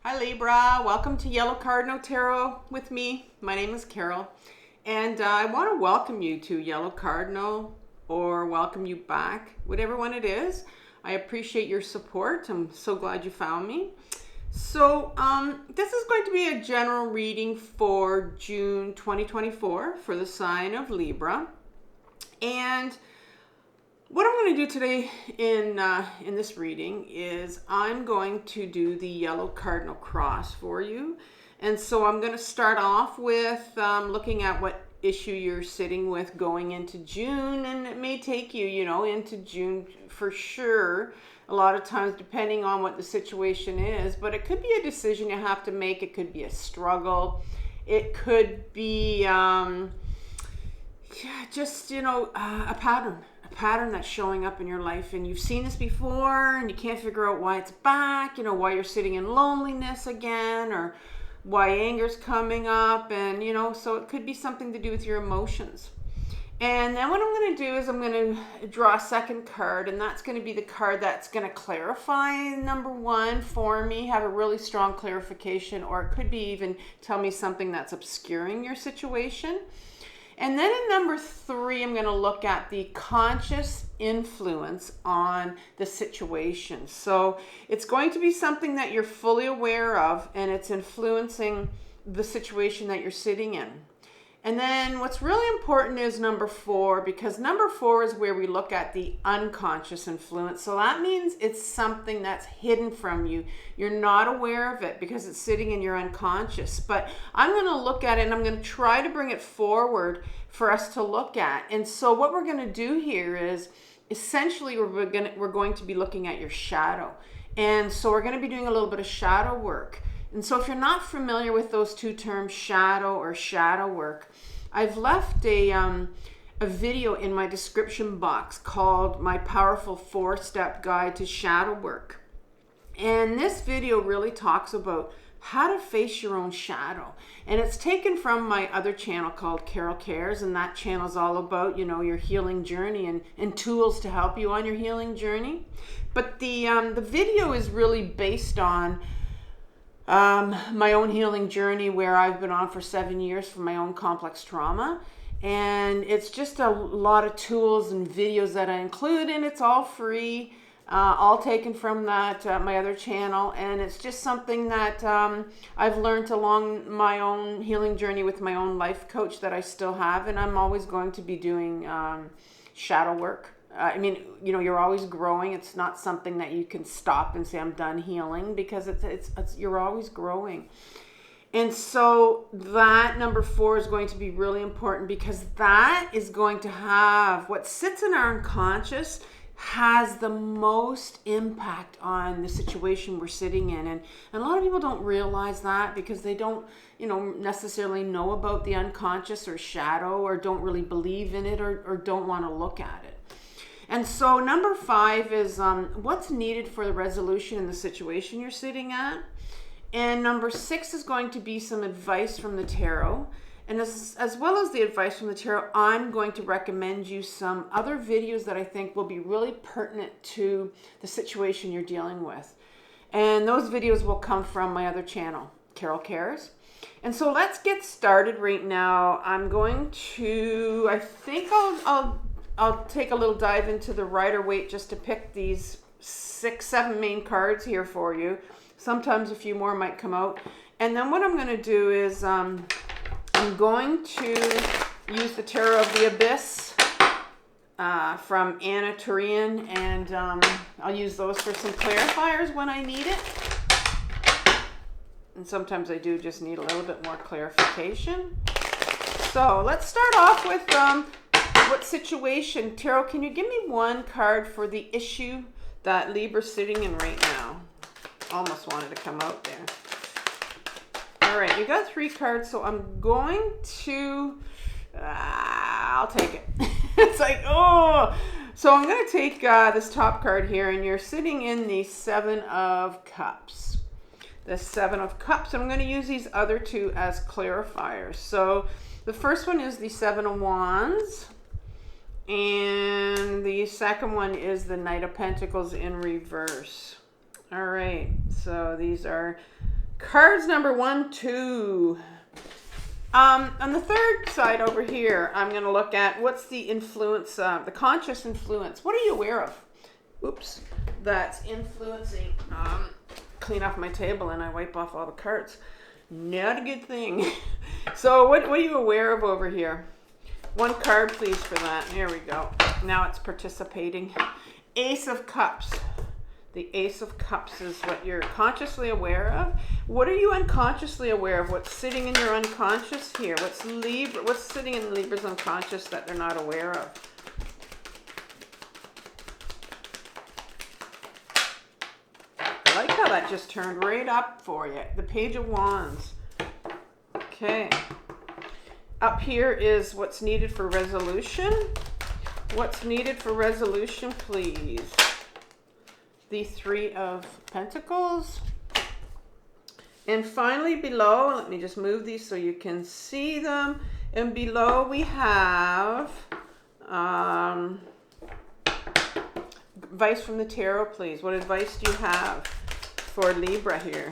Hi Libra, welcome to Yellow Cardinal Tarot with me. My name is Carol, and I want to welcome you to Yellow Cardinal, or welcome you back, whatever one it is. I appreciate your support. I'm so glad you found me. So this is going to be a general reading for June 2024 for the sign of Libra. And what I'm going to do today in this reading is I'm going to do the Yellow Cardinal Cross for you. And so I'm going to start off with looking at what issue you're sitting with going into June. And it may take you, into June for sure. A lot of times depending on what the situation is. But it could be a decision you have to make. It could be a struggle. It could be a pattern that's showing up in your life, and you've seen this before and you can't figure out why it's back, why you're sitting in loneliness again, or why anger's coming up, and so it could be something to do with your emotions. And then what I'm going to do is I'm going to draw a second card, and that's going to be the card that's going to clarify number one for me, have a really strong clarification, or it could be even tell me something that's obscuring your situation. And then in number three, I'm going to look at the conscious influence on the situation. So it's going to be something that you're fully aware of, and it's influencing the situation that you're sitting in. And then what's really important is number four, because number four is where we look at the unconscious influence. So that means it's something that's hidden from you. You're not aware of it because it's sitting in your unconscious. But I'm going to look at it, and I'm going to try to bring it forward for us to look at. And so what we're going to do here is essentially we're going to be looking at your shadow. And so we're going to be doing a little bit of shadow work. And so if you're not familiar with those two terms, shadow or shadow work, I've left a video in my description box called My Powerful 4-Step Guide to Shadow Work. And this video really talks about how to face your own shadow. And it's taken from my other channel called Carol Cares, and that channel is all about, your healing journey and tools to help you on your healing journey. But the video is really based on my own healing journey, where I've been on for 7 years from my own complex trauma. And it's just a lot of tools and videos that I include, and it's all free, all taken from that my other channel. And it's just something that I've learned along my own healing journey with my own life coach that I still have, and I'm always going to be doing shadow work. You're always growing. It's not something that you can stop and say, I'm done healing, because you're always growing. And so that number four is going to be really important, because that is going to have what sits in our unconscious has the most impact on the situation we're sitting in. And a lot of people don't realize that because they don't, necessarily know about the unconscious or shadow, or don't really believe in it, or don't want to look at it. And so number five is what's needed for the resolution in the situation you're sitting at. And number six is going to be some advice from the tarot. And as well as the advice from the tarot, I'm going to recommend you some other videos that I think will be really pertinent to the situation you're dealing with. And those videos will come from my other channel, Carol Cares. And so let's get started right now. I'm going to, I think I'll take a little dive into the Rider-Waite just to pick these 6-7 main cards here for you. Sometimes a few more might come out. And then what I'm going to do is I'm going to use the Tarot of the Abyss from Tourian, and I'll use those for some clarifiers when I need it. And sometimes I do just need a little bit more clarification. So let's start off with what situation. Tarot, can you give me one card for the issue that Libra's sitting in right now? Almost wanted to come out there. All right, you got 3 cards, so I'm going to, I'll take it. It's like, oh. So I'm going to take this top card here, and you're sitting in the 7 of Cups. The 7 of Cups. I'm going to use these other 2 as clarifiers. So the first one is the 7 of Wands. And the second one is the Knight of Pentacles in reverse. All right, so these are Cards number 1, 2. On the third side over here, I'm going to look at what's the influence, the conscious influence. What are you aware of? Oops, that's influencing. Clean off my table and I wipe off all the cards. Not a good thing. So what are you aware of over here? One card, please, for that. There we go. Now it's participating. Ace of Cups. The Ace of Cups is what you're consciously aware of. What are you unconsciously aware of? What's sitting in your unconscious here? What's sitting in Libra's unconscious that they're not aware of? I like how that just turned right up for you. The Page of Wands. Okay. Up here is what's needed for resolution. What's needed for resolution, please? The Three of Pentacles. And finally below, let me just move these so you can see them. And below we have advice from the tarot, please. What advice do you have for Libra here?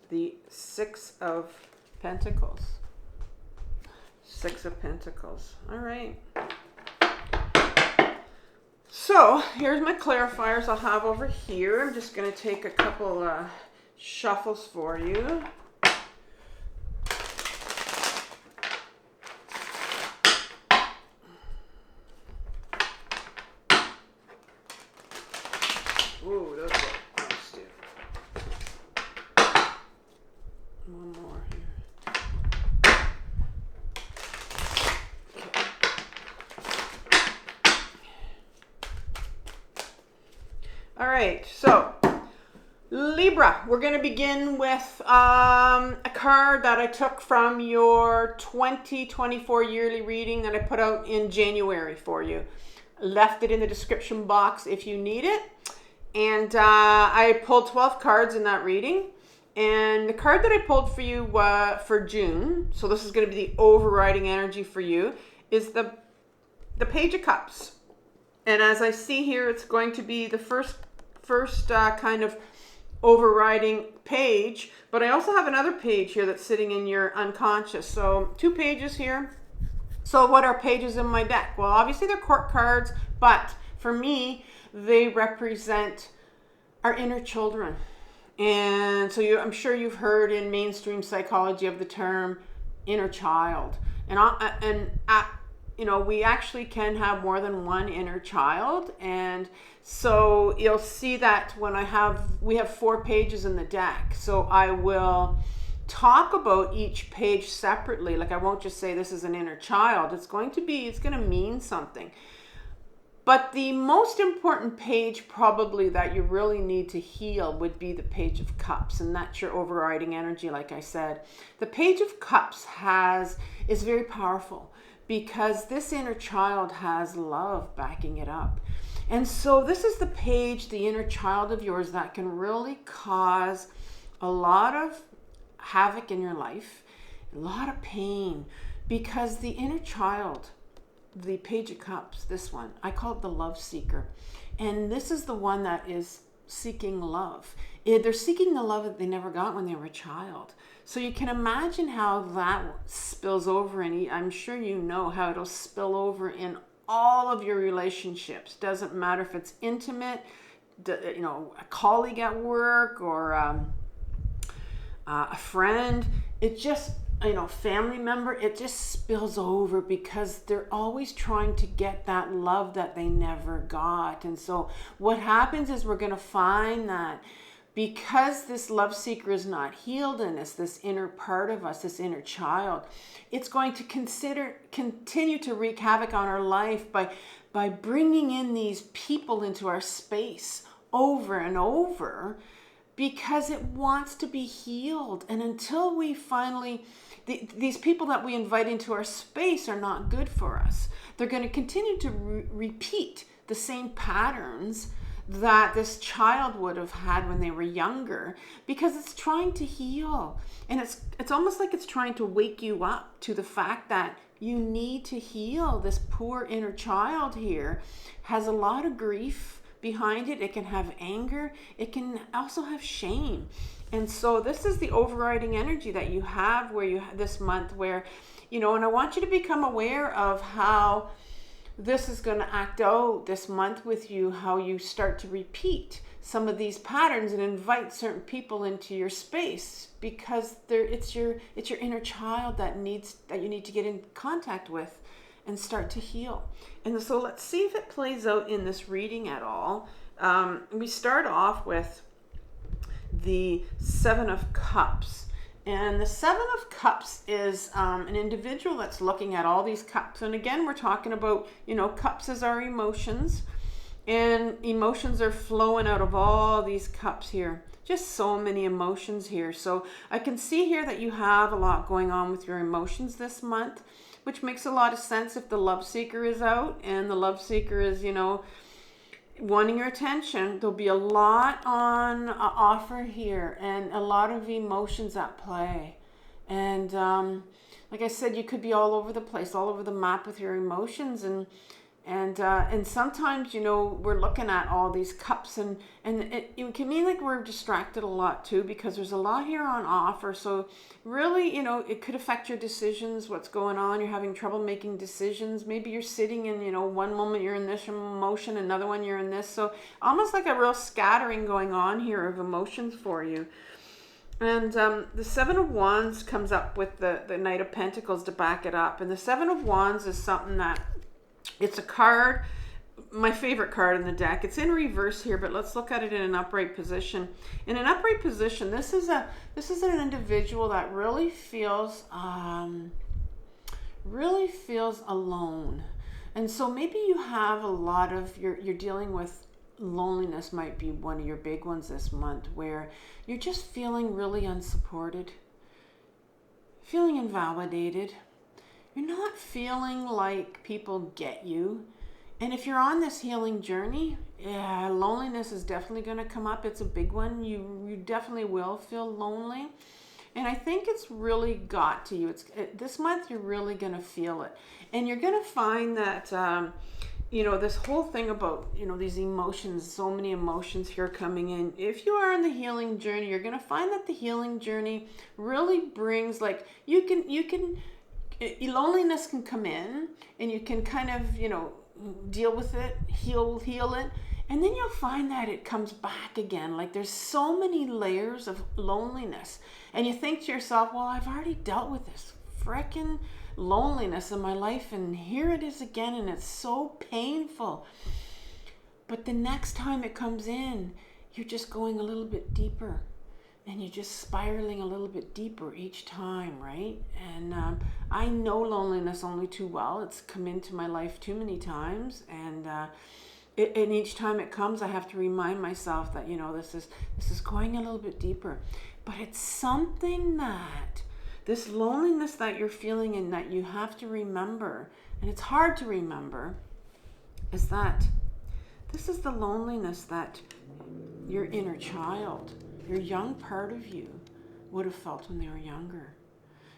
The Six of Pentacles. Six of Pentacles. All right. So here's my clarifiers I'll have over here. I'm just going to take a couple shuffles for you. Ooh, those look nice too. One more here. All right, so Libra, we're going to begin with a card that I took from your 2024 yearly reading that I put out in January for you. Left it in the description box if you need it. And I pulled 12 cards in that reading. And the card that I pulled for you for June, so this is going to be the overriding energy for you, is the Page of Cups. And as I see here, it's going to be the first kind of overriding page, but I also have another page here that's sitting in your unconscious. So 2 pages here. So what are pages in my deck? Well, obviously they're court cards, but for me, they represent our inner children. And so I'm sure you've heard in mainstream psychology of the term inner child. You know, we actually can have more than one inner child. And so you'll see that when we have 4 pages in the deck. So I will talk about each page separately. Like I won't just say this is an inner child. It's going to mean something. But the most important page probably that you really need to heal would be the Page of Cups. And that's your overriding energy, like I said. The Page of Cups is very powerful, because this inner child has love backing it up. And so this is the page, the inner child of yours, that can really cause a lot of havoc in your life, a lot of pain, because the inner child, the Page of Cups, this one, I call it the love seeker. And this is the one that is seeking love. They're seeking the love that they never got when they were a child. So you can imagine how that spills over, and I'm sure you know how it'll spill over in all of your relationships. Doesn't matter if it's intimate, you know, a colleague at work or a friend. It just, you know, family member. It just spills over because they're always trying to get that love that they never got. And so what happens is we're going to find that because this love seeker is not healed in us, this inner part of us, this inner child, it's going to continue to wreak havoc on our life by bringing in these people into our space over and over, because it wants to be healed. And until we finally, these people that we invite into our space are not good for us. They're going to continue to repeat the same patterns that this child would have had when they were younger, because it's trying to heal. And it's almost like it's trying to wake you up to the fact that you need to heal. This poor inner child here has a lot of grief behind it. It can have anger. It can also have shame. And so this is the overriding energy that you have where you have this month where, and I want you to become aware of how this is going to act out this month with you, how you start to repeat some of these patterns and invite certain people into your space, because it's your inner child that you need to get in contact with and start to heal. And so let's see if it plays out in this reading at all. We start off with the Seven of Cups. And the Seven of Cups is an individual that's looking at all these cups. And again, we're talking about, cups as our emotions. And emotions are flowing out of all these cups here. Just so many emotions here. So I can see here that you have a lot going on with your emotions this month, which makes a lot of sense if the love seeker is out and the love seeker is, wanting your attention. There'll be a lot on offer here and a lot of emotions at play. And like I said, you could be all over the place, all over the map with your emotions. And sometimes, we're looking at all these cups and it can mean like we're distracted a lot too, because there's a lot here on offer. So really, it could affect your decisions, what's going on. You're having trouble making decisions. Maybe you're sitting in, one moment you're in this emotion, another one you're in this. So almost like a real scattering going on here of emotions for you. And the Seven of Wands comes up with the Knight of Pentacles to back it up. And the Seven of Wands is something that, it's a card, my favorite card in the deck. It's in reverse here, but let's look at it in an upright position. In an upright position, this is an individual that really feels alone. And so maybe you have a lot of, you're dealing with loneliness, might be one of your big ones this month, where you're just feeling really unsupported, feeling invalidated. You're not feeling like people get you. And if you're on this healing journey, loneliness is definitely going to come up. It's a big one. You definitely will feel lonely. And I think it's really got to you. This month you're really going to feel it. And you're going to find that, this whole thing about, these emotions, so many emotions here coming in. If you are on the healing journey, you're going to find that the healing journey really brings, like, loneliness can come in and you can kind of, deal with it, heal it. And then you'll find that it comes back again. Like there's so many layers of loneliness. And you think to yourself, well, I've already dealt with this frickin' loneliness in my life. And here it is again. And it's so painful. But the next time it comes in, you're just going a little bit deeper. And you're just spiraling a little bit deeper each time, right? And I know loneliness only too well. It's come into my life too many times. And each time it comes, I have to remind myself that, this is going a little bit deeper. But it's something that, this loneliness that you're feeling and that you have to remember, and it's hard to remember, is that this is the loneliness that your inner child, your young part of you, would have felt when they were younger.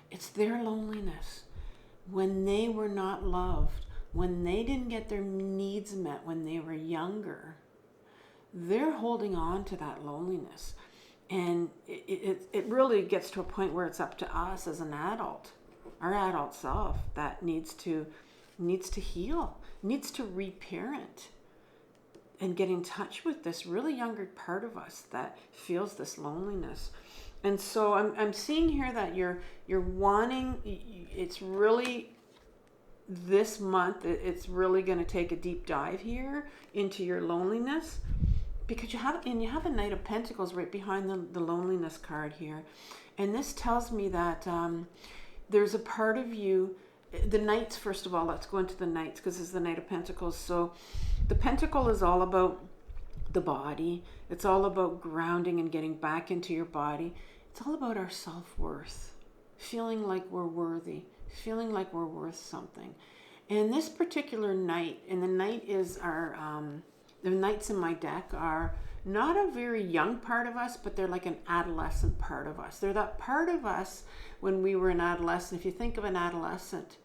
It's their loneliness. When they were not loved, when they didn't get their needs met when they were younger, they're holding on to that loneliness. And it really gets to a point where it's up to us as an adult, our adult self, that needs to heal, needs to reparent, and get in touch with this really younger part of us that feels this loneliness. And so I'm seeing here that you're wanting, it's really, this month, it's really going to take a deep dive here into your loneliness, because you have a Knight of Pentacles right behind the loneliness card here. And this tells me that there's a part of you, the Knights, first of all, let's go into the Knights, because it's the Knight of Pentacles. So the Pentacle is all about the body. It's all about grounding and getting back into your body. It's all about our self-worth, feeling like we're worthy, feeling like we're worth something. And this particular Knight, and the Knight is our, the Knights in my deck are not a very young part of us, but they're like an adolescent part of us. They're that part of us when we were an adolescent. If you think of an adolescent,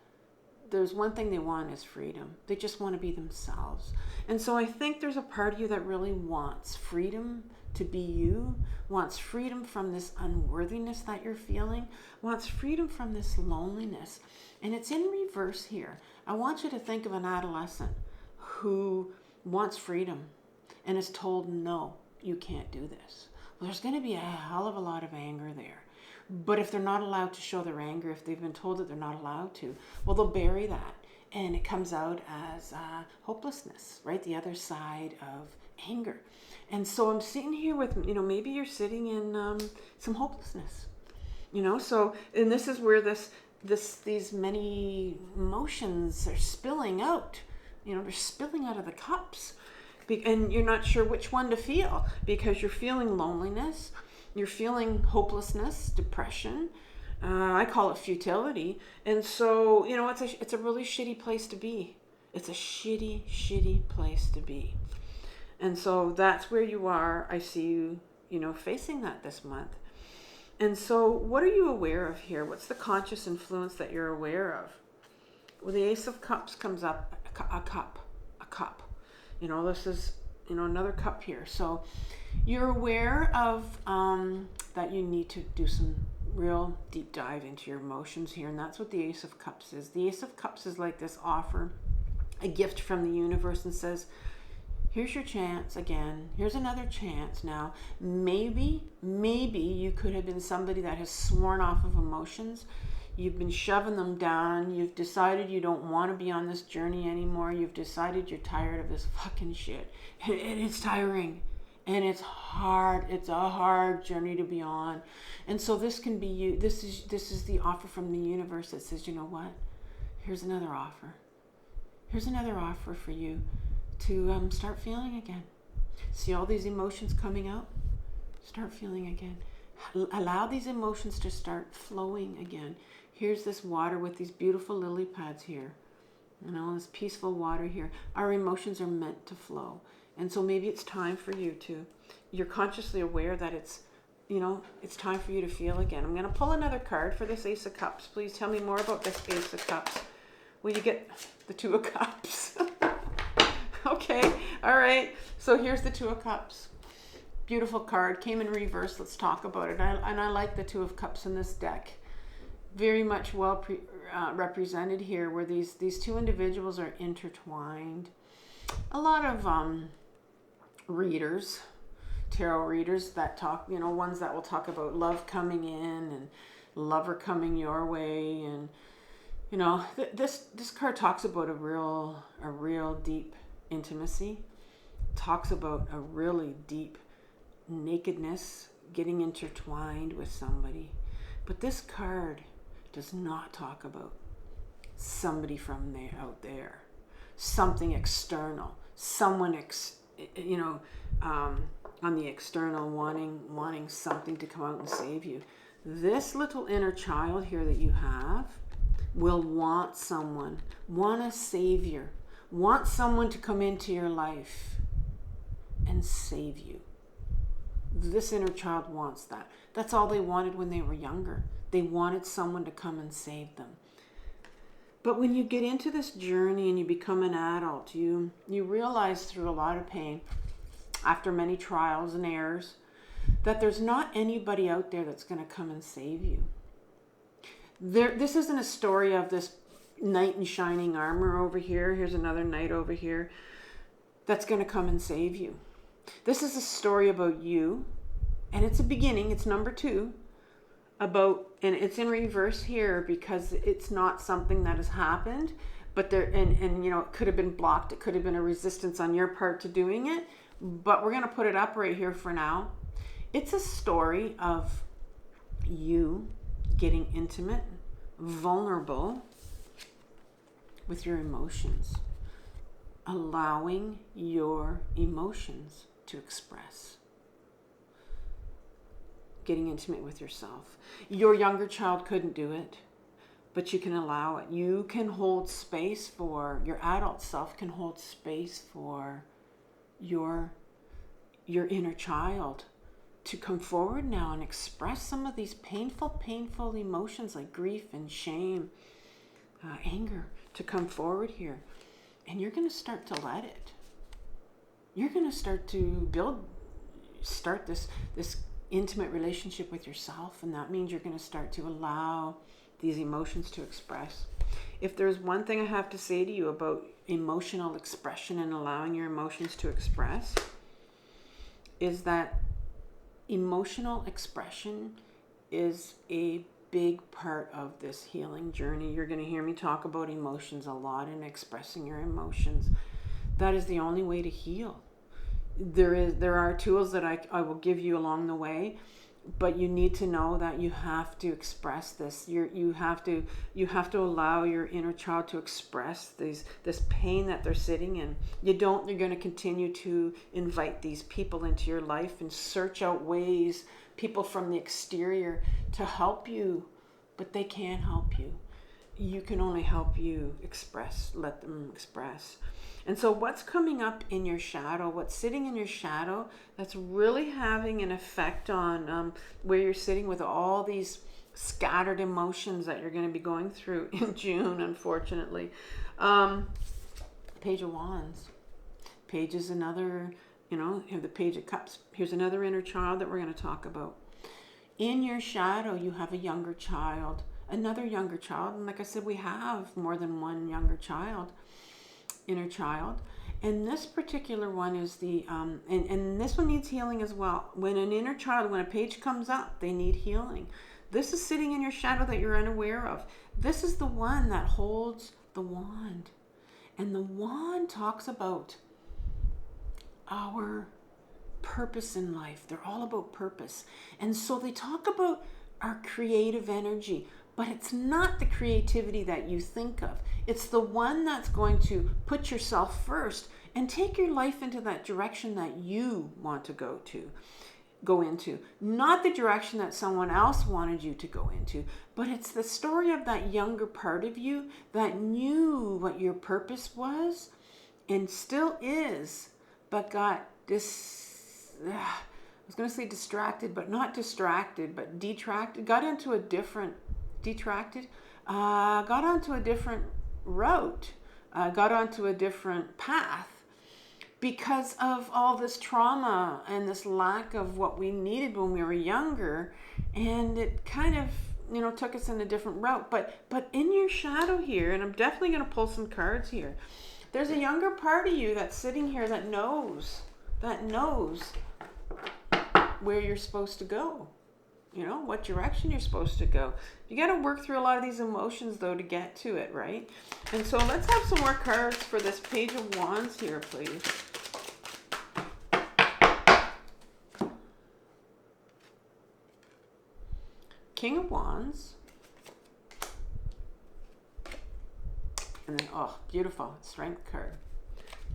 there's one thing they want is freedom. They just want to be themselves. And so I think there's a part of you that really wants freedom to be you, wants freedom from this unworthiness that you're feeling, wants freedom from this loneliness. And it's in reverse here. I want you to think of an adolescent who wants freedom and is told, no, you can't do this. Well, there's going to be a hell of a lot of anger there. But if they're not allowed to show their anger, if they've been told that they're not allowed to, well, they'll bury that. And it comes out as hopelessness, right? The other side of anger. And so I'm sitting here with, maybe you're sitting in some hopelessness, so, and this is where these many emotions are spilling out, they're spilling out of the cups. And you're not sure which one to feel, because you're feeling loneliness, you're feeling hopelessness, depression. I call it futility. And so, it's a really shitty place to be. It's a shitty place to be. And so that's where you are. I see you, facing that this month. And so what are you aware of here? What's the conscious influence that you're aware of? Well, the Ace of Cups comes up, a cup. This is, another cup here. So you're aware of that you need to do some real deep dive into your emotions here. And that's what the Ace of Cups is. The Ace of Cups is like this offer, a gift from the universe, and says, here's your chance again. Here's another chance. Now, maybe you could have been somebody that has sworn off of emotions. You've been shoving them down. You've decided you don't want to be on this journey anymore. You've decided you're tired of this fucking shit. And it's tiring. And it's hard. It's a hard journey to be on. And so this can be you. This is the offer from the universe that says, you know what? Here's another offer. Here's another offer for you to start feeling again. See all these emotions coming out? Start feeling again. Allow these emotions to start flowing again. Here's this water with these beautiful lily pads here. This peaceful water here. Our emotions are meant to flow. And so maybe it's time for you you're consciously aware that it's time for you to feel again. I'm going to pull another card for this Ace of Cups. Please tell me more about this Ace of Cups. Will you get the Two of Cups? Okay, all right. So here's the Two of Cups. Beautiful card. Came in reverse. Let's talk about it. I like the Two of Cups in this deck. Very much well represented here, where these two individuals are intertwined. A lot of readers, tarot readers that talk, ones that will talk about love coming in and lover coming your way, and this card talks about a real deep intimacy. Talks about a really deep nakedness, getting intertwined with somebody. But this card does not talk about somebody from out there, something external, someone on the external wanting something to come out and save you. This little inner child here that you have will want someone, want a savior, want someone to come into your life and save you. This inner child wants that. That's all they wanted when they were younger. They wanted someone to come and save them. But when you get into this journey and you become an adult, you realize through a lot of pain, after many trials and errors, that there's not anybody out there that's going to come and save you. This isn't a story of this knight in shining armor over here. Here's another knight over here that's going to come and save you. This is a story about you, and it's a beginning. It's number 2. And it's in reverse here because it's not something that has happened, but it could have been blocked. It could have been a resistance on your part to doing it, but we're going to put it up right here for now. It's a story of you getting intimate, vulnerable with your emotions, allowing your emotions to express. Getting intimate with yourself. Your younger child couldn't do it, but you can allow it. You can hold space for, your adult self can hold space for your inner child to come forward now and express some of these painful emotions like grief and shame, anger, to come forward here. And you're going to start to let it. You're going to start to start this intimate relationship with yourself. And that means you're going to start to allow these emotions to express. If there's one thing I have to say to you about emotional expression and allowing your emotions to express, is that emotional expression is a big part of this healing journey. You're going to hear me talk about emotions a lot and expressing your emotions. That is the only way to heal. There are tools that I will give you along the way, but you need to know that you have to express this. You have to allow your inner child to express this pain that they're sitting in. You're going to continue to invite these people into your life and search out ways, people from the exterior, to help you, but they can't help you. You can only help you express, let them express. And so what's coming up in your shadow, what's sitting in your shadow, that's really having an effect on where you're sitting with all these scattered emotions that you're going to be going through in June, unfortunately. Page of Wands. Page is another, the Page of Cups. Here's another inner child that we're going to talk about. In your shadow, you have a younger child, another younger child. And like I said, we have more than one younger child. Inner child, and this particular one is the and this one needs healing as well. When an inner child, when a page comes up, they need healing. This is sitting in your shadow that you're unaware of. This is the one that holds the wand, and the wand talks about our purpose in life. They're all about purpose, and so they talk about our creative energy. But it's not the creativity that you think of. It's the one that's going to put yourself first and take your life into that direction that you want to go into. Not the direction that someone else wanted you to go into, but it's the story of that younger part of you that knew what your purpose was and still is, but got I was going to say distracted, but not distracted, but detracted, got onto a different route, got onto a different path because of all this trauma and this lack of what we needed when we were younger, and it kind of took us in a different route. But in your shadow here, and I'm definitely going to pull some cards here, there's a younger part of you that's sitting here that knows where you're supposed to go. What direction you're supposed to go. You got to work through a lot of these emotions, though, to get to it, right? And so let's have some more cards for this Page of Wands here, please. King of Wands. And then, beautiful, Strength card.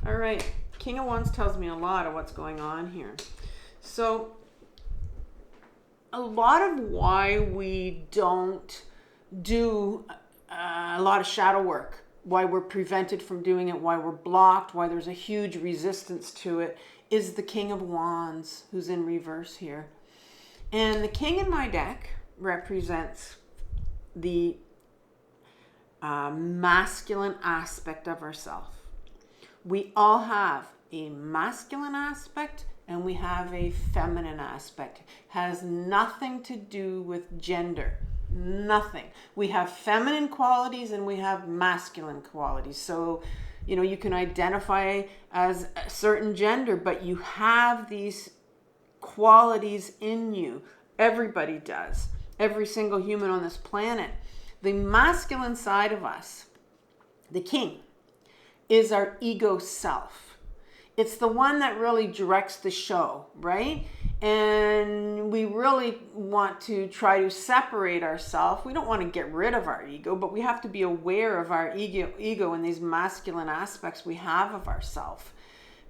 All right, King of Wands tells me a lot of what's going on here. So a lot of why we don't do a lot of shadow work, why we're prevented from doing it, why we're blocked, why there's a huge resistance to it, is the King of Wands, who's in reverse here. And the King in my deck represents the masculine aspect of ourselves. We all have a masculine aspect and we have a feminine aspect. Has nothing to do with gender. Nothing. We have feminine qualities and we have masculine qualities. So, you can identify as a certain gender, but you have these qualities in you. Everybody does. Every single human on this planet. The masculine side of us, the king, is our ego self. It's the one that really directs the show, right? And we really want to try to separate ourselves. We don't want to get rid of our ego, but we have to be aware of our ego and these masculine aspects we have of ourselves.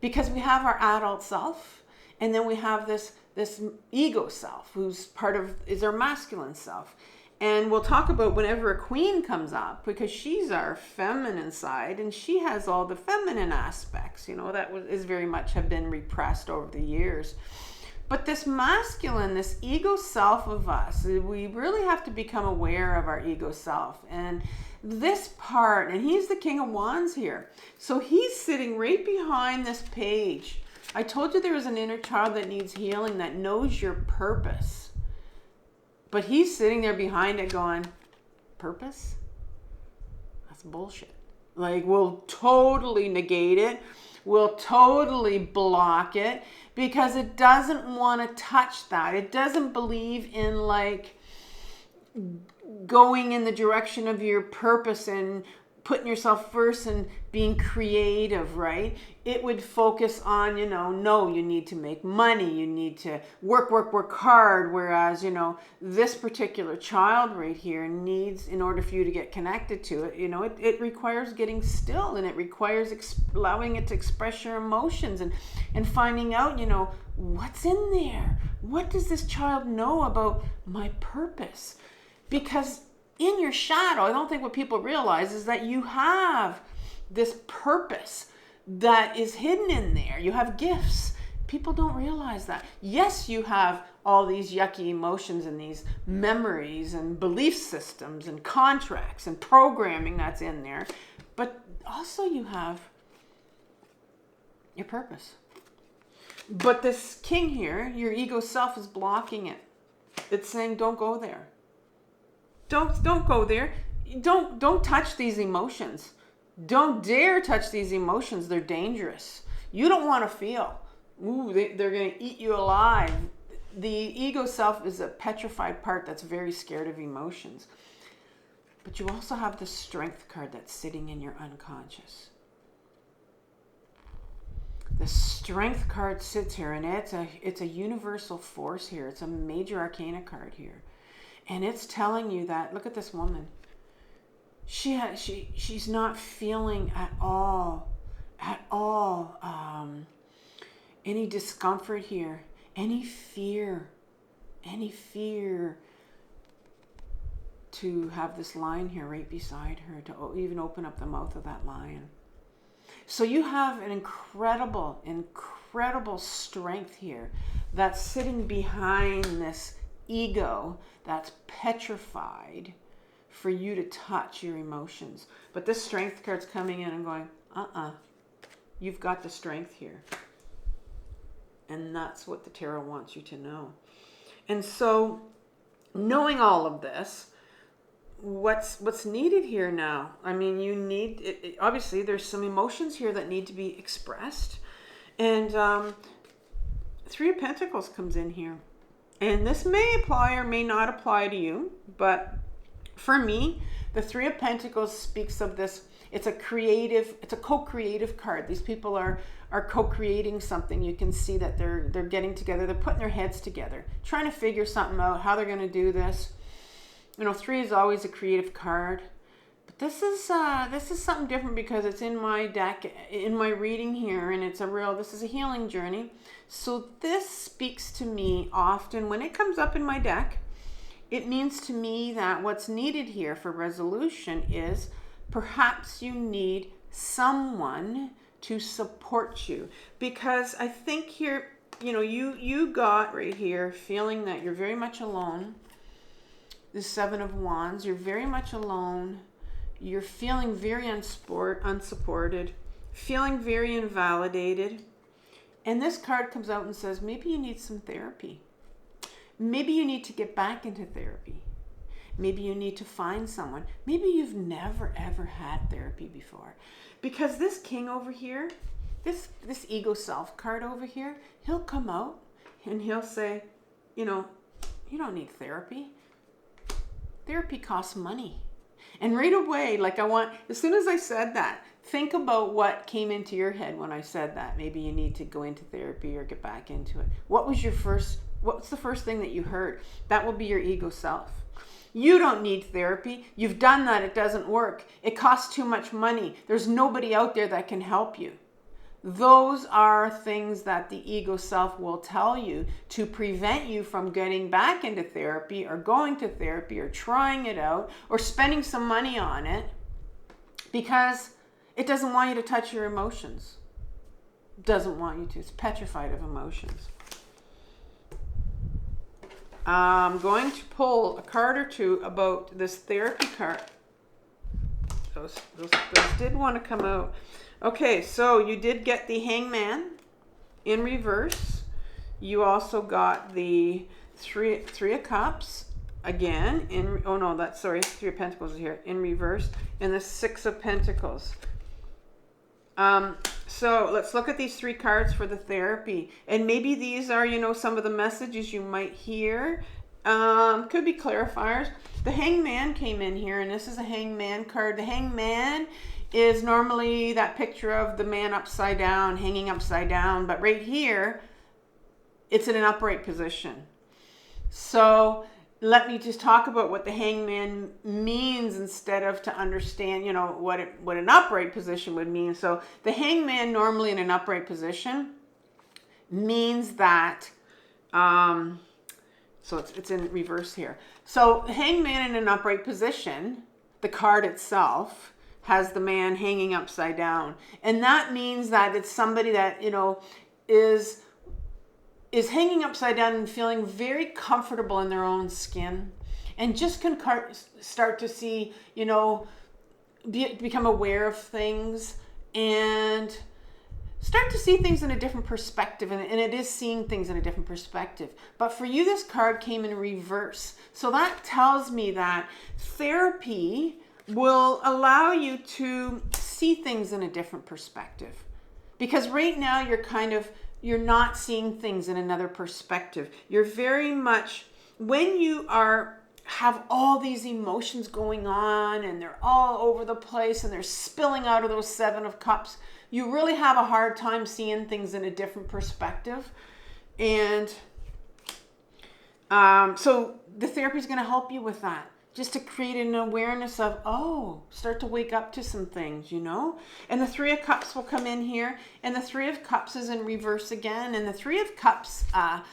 Because we have our adult self, and then we have this ego self, is our masculine self. And we'll talk about whenever a queen comes up, because she's our feminine side and she has all the feminine aspects, that is very much have been repressed over the years. But this masculine, this ego self of us, we really have to become aware of our ego self. And this part, and he's the King of Wands here. So he's sitting right behind this page. I told you there was an inner child that needs healing, that knows your purpose. But he's sitting there behind it going, purpose? That's bullshit. Like, we'll totally negate it. We'll totally block it because it doesn't want to touch that. It doesn't believe in like going in the direction of your purpose and putting yourself first and being creative, right? It would focus on, no, you need to make money, you need to work hard. Whereas, this particular child right here needs, in order for you to get connected to it, it requires getting still, and it requires allowing it to express your emotions and finding out, what's in there. What does this child know about my purpose? Because in your shadow, I don't think what people realize is that you have this purpose that is hidden in there. You have gifts. People don't realize that. Yes, you have all these yucky emotions and these memories and belief systems and contracts and programming that's in there. But also you have your purpose. But this king here, your ego self, is blocking it. It's saying, don't go there. Don't go there. Don't touch these emotions. Don't dare touch these emotions. They're dangerous. You don't want to feel. Ooh, they're going to eat you alive. The ego self is a petrified part that's very scared of emotions. But you also have the strength card that's sitting in your unconscious. The strength card sits here, and it's a universal force here. It's a major arcana card here. And it's telling you that, look at this woman. She's not feeling at all any discomfort here, any fear to have this lion here right beside her, to even open up the mouth of that lion. So you have an incredible strength here that's sitting behind this ego that's petrified for you to touch your emotions. But this strength card's coming in and going, you've got the strength here. And that's what the tarot wants you to know. And so, knowing all of this, what's needed here now? I mean, you need, obviously there's some emotions here that need to be expressed. And Three of Pentacles comes in here. And this may apply or may not apply to you, but for me, the Three of Pentacles speaks of this. It's a co-creative card. These people are co-creating something. You can see that they're getting together. They're putting their heads together, trying to figure something out, how they're going to do this. Three is always a creative card. But this is something different because it's in my deck, in my reading here, and this is a healing journey. So this speaks to me often when it comes up in my deck. It means to me that what's needed here for resolution is perhaps you need someone to support you. Because I think here, you got right here feeling that you're very much alone. The Seven of Wands, you're very much alone. You're feeling very unsupported, feeling very invalidated. And this card comes out and says, maybe you need some therapy. Maybe you need to get back into therapy. Maybe you need to find someone. Maybe you've never, ever had therapy before. Because this king over here, this ego self card over here, he'll come out and he'll say, you don't need therapy. Therapy costs money. And right away, as soon as I said that, think about what came into your head when I said that. Maybe you need to go into therapy or get back into it. What's the first thing that you heard? That will be your ego self. You don't need therapy. You've done that. It doesn't work. It costs too much money. There's nobody out there that can help you. Those are things that the ego self will tell you to prevent you from getting back into therapy or going to therapy or trying it out or spending some money on it, because it doesn't want you to touch your emotions. It doesn't want you to. It's petrified of emotions. I'm going to pull a card or two about this therapy card. Those did want to come out. Okay, so you did get the Hangman in reverse. You also got the Three of Cups again in, oh no, that's, sorry, Three of Pentacles is here in reverse, and the Six of Pentacles. So let's look at these 3 cards for the therapy, and maybe these are, you know, some of the messages you might hear. Could be clarifiers. The Hangman came in here, and this is a Hangman card. The Hangman is normally that picture of the man upside down, hanging upside down, but right here it's in an upright position. So let me just talk about what the Hangman means instead of to understand, you know, what an upright position would mean. So the Hangman normally in an upright position means that, so it's in reverse here. So Hangman in an upright position, the card itself has the man hanging upside down. And that means that it's somebody that, you know, is hanging upside down and feeling very comfortable in their own skin, and just can start to see, you know, become aware of things and start to see things in a different perspective. And it is seeing things in a different perspective. But for you, this card came in reverse. So that tells me that therapy will allow you to see things in a different perspective. Because right now you're not seeing things in another perspective. You're very much, when you have all these emotions going on and they're all over the place and they're spilling out of those 7 of Cups, you really have a hard time seeing things in a different perspective. And so the therapy is going to help you with that. Just to create an awareness of, oh, start to wake up to some things, you know? And the 3 of Cups will come in here, and the 3 of Cups is in reverse again. And the 3 of Cups are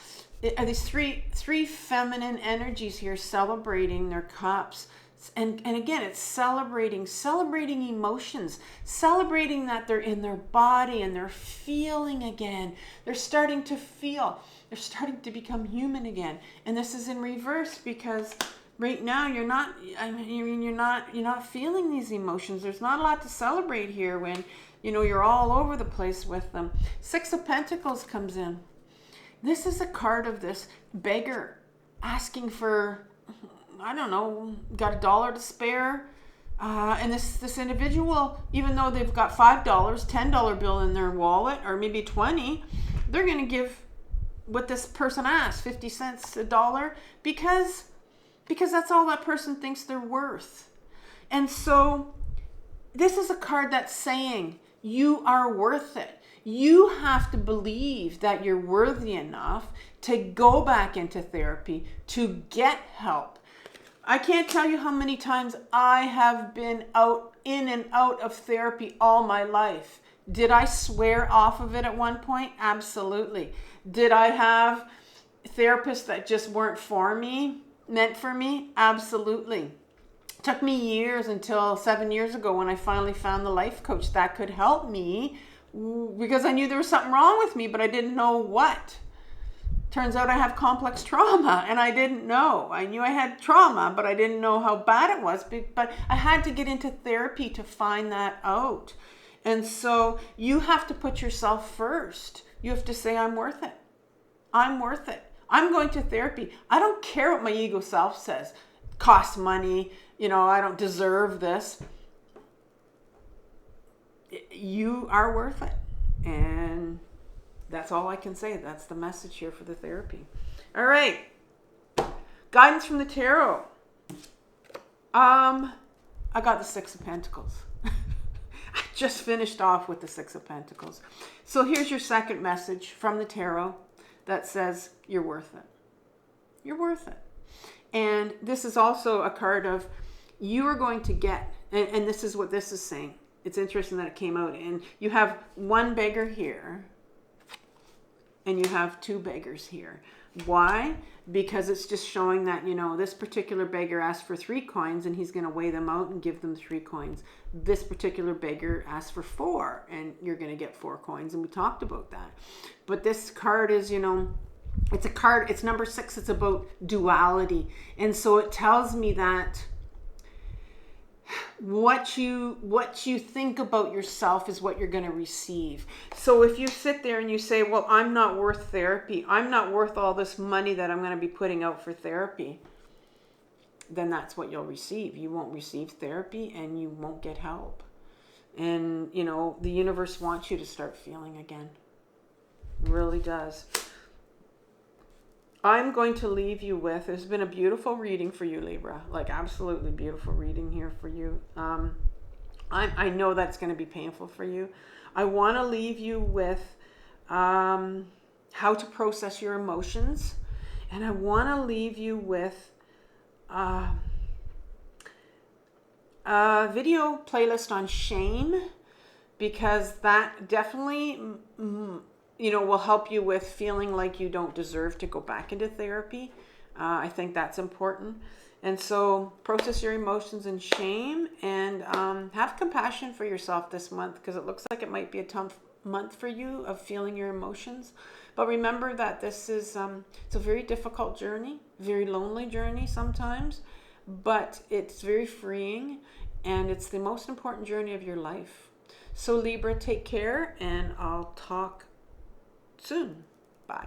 these three feminine energies here celebrating their cups. And again, it's celebrating emotions, celebrating that they're in their body and they're feeling again. They're starting to feel. They're starting to become human again. And this is in reverse because right now you're not feeling these emotions. There's not a lot to celebrate here when, you know, you're all over the place with them. 6 of Pentacles comes in. This is a card of this beggar asking for, I don't know, got $1 to spare. And this individual, even though they've got $5, $10 bill in their wallet, or maybe 20, they're going to give what this person asked, 50 cents, $1, because that's all that person thinks they're worth. And so this is a card that's saying you are worth it. You have to believe that you're worthy enough to go back into therapy, to get help. I can't tell you how many times I have been in and out of therapy all my life. Did I swear off of it at one point? Absolutely. Did I have therapists that just weren't meant for me? Absolutely. Took me years until 7 years ago when I finally found the life coach that could help me, because I knew there was something wrong with me, but I didn't know what. Turns out I have complex trauma, and I didn't know. I knew I had trauma, but I didn't know how bad it was. But I had to get into therapy to find that out. And so you have to put yourself first. You have to say, I'm worth it. I'm worth it. I'm going to therapy. I don't care what my ego self says. It costs money. You know, I don't deserve this. You are worth it. And that's all I can say. That's the message here for the therapy. All right. Guidance from the tarot. I got the 6 of Pentacles. I just finished off with the 6 of Pentacles. So here's your second message from the tarot that says you're worth it. You're worth it. And this is also a card of you are going to get, and this is what this is saying. It's interesting that it came out. And you have one beggar here, and you have 2 beggars here. Why? Because it's just showing that, you know, this particular beggar asked for 3 coins, and he's going to weigh them out and give them 3 coins. This particular beggar asked for 4, and you're going to get 4 coins, and we talked about that. But this card is, you know, it's a card, it's number 6, it's about duality. And so it tells me that what you think about yourself is what you're going to receive. So if you sit there and you say, well, I'm not worth therapy, I'm not worth all this money that I'm going to be putting out for therapy, then that's what you'll receive. You won't receive therapy and you won't get help. And, you know, the universe wants you to start feeling again. It really does. I'm going to leave you with, it's been a beautiful reading for you, Libra. Like, absolutely beautiful reading here for you. I know that's going to be painful for you. I want to leave you with how to process your emotions. And I want to leave you with a video playlist on shame, because that definitely will help you with feeling like you don't deserve to go back into therapy. I think that's important. And so process your emotions and shame, and have compassion for yourself this month, because it looks like it might be a tough month for you of feeling your emotions. But remember that this is it's a very difficult journey, very lonely journey sometimes, but it's very freeing, and it's the most important journey of your life. So Libra, take care, and I'll talk soon. Bye.